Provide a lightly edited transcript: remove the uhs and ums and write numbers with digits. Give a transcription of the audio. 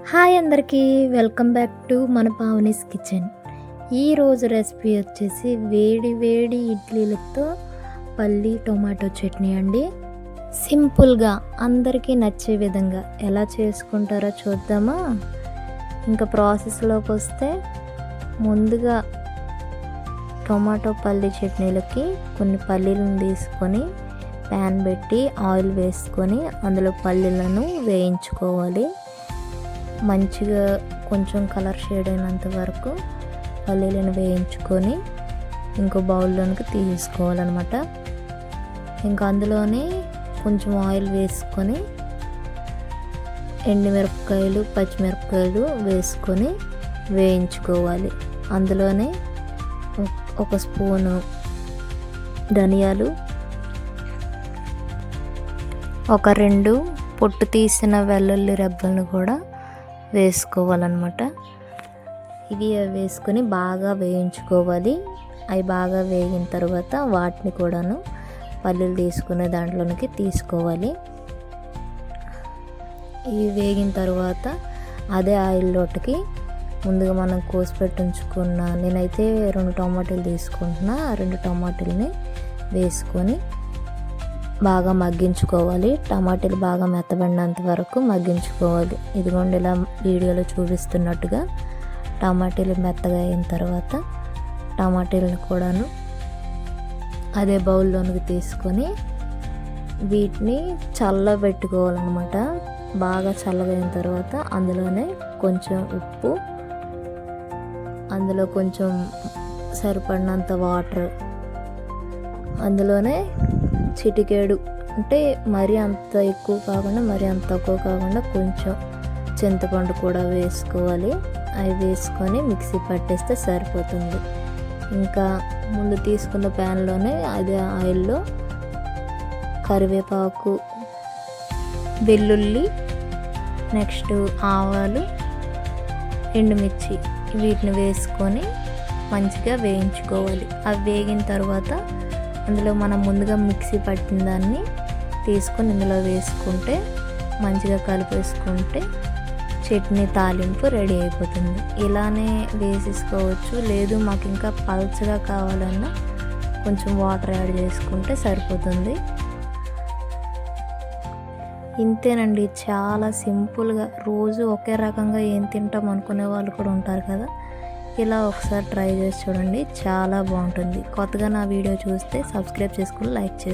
Hi అందరికీ, welcome back to మన Pavani's kitchen. ఈరోజు రెసిపీ వచ్చేసి వేడి వేడి ఇడ్లీలతో పల్లి టొమాటో చట్నీ అండి. సింపుల్గా అందరికీ నచ్చే విధంగా ఎలా చేసుకుంటారో చూద్దామా. ఇంకా ప్రాసెస్లోకి వస్తే ముందుగా టొమాటో పల్లి చట్నీలకి కొన్ని పల్లీలను తీసుకొని ప్యాన్ పెట్టి ఆయిల్ వేసుకొని అందులో పల్లీలను వేయించుకోవాలి. మంచిగా కొంచెం కలర్ షేడ్ అయినంత వరకు పల్లీలను వేయించుకొని ఇంకో బౌల్లోనికి తీసుకోవాలన్నమాట. ఇంకా అందులోనే కొంచెం ఆయిల్ వేసుకొని ఎండుమిరపకాయలు పచ్చిమిరపకాయలు వేసుకొని వేయించుకోవాలి. అందులోనే ఒక స్పూను ధనియాలు, ఒక 2 పొట్టు తీసిన వెల్లుల్లి రెబ్బలను కూడా వేసుకోవాలన్నమాట. ఇవి వేసుకొని బాగా వేయించుకోవాలి. అవి బాగా వేగిన తర్వాత వాటిని కూడాను పల్లీలు తీసుకునే దాంట్లోనికి తీసుకోవాలి. ఇవి వేగిన తర్వాత అదే ఆయిల్లోకి ముందుగా మనం కోసి పెట్టి ఉంచుకున్న, నేనైతే 2 టమాటాలు తీసుకుంటున్నా, 2 టమాటాలని వేసుకొని బాగా మగ్గించుకోవాలి. టమాటాలు బాగా మెత్తబడినంత వరకు మగ్గించుకోవాలి. ఇదిగోండి ఇలా వీడియోలో చూపిస్తున్నట్టుగా టమాటాలు మెత్తగా అయిన తర్వాత టమాటాలను కూడాను అదే బౌల్లోనికి తీసుకొని వీటిని చల్లబెట్టుకోవాలన్నమాట. బాగా చల్లగా అయిన తర్వాత అందులోనే కొంచెం ఉప్పు, అందులో కొంచెం సరిపడినంత వాటర్, అందులోనే చిటికేడు, అంటే మరీ అంత ఎక్కువ కాకుండా మరీ అంత తక్కువ కాకుండా కొంచెం చింతపండు కూడా వేసుకోవాలి. అవి వేసుకొని మిక్సీ పట్టేస్తే సరిపోతుంది. ఇంకా ముందు తీసుకున్న ప్యాన్లోనే అదే ఆయిల్లో కరివేపాకు, వెల్లుల్లి, నెక్స్ట్ ఆవాలు, ఎండుమిర్చి వీటిని వేసుకొని మంచిగా వేయించుకోవాలి. అవి వేగిన తర్వాత అందులో మనం ముందుగా మిక్సీ పట్టిన దాన్ని తీసుకొని ఇందులో వేసుకుంటే మంచిగా కలిపేసుకుంటే చట్నీ తాలింపు రెడీ అయిపోతుంది. ఇలానే వేసేసుకోవచ్చు, లేదు మాకు ఇంకా పల్చగా కావాలన్నా కొంచెం వాటర్ యాడ్ చేసుకుంటే సరిపోతుంది. ఇంతేనండి, చాలా సింపుల్గా. రోజు ఒకే రకంగా ఏం తింటాం అనుకునే వాళ్ళు కూడా ఉంటారు కదా. ఇలా ఒకసారి ట్రై చేసి చూడండి, చాలా బాగుంటుంది. కొత్తగా నా వీడియో చూస్తే సబ్స్క్రైబ్ చేసుకుని లైక్ చేసుకోండి.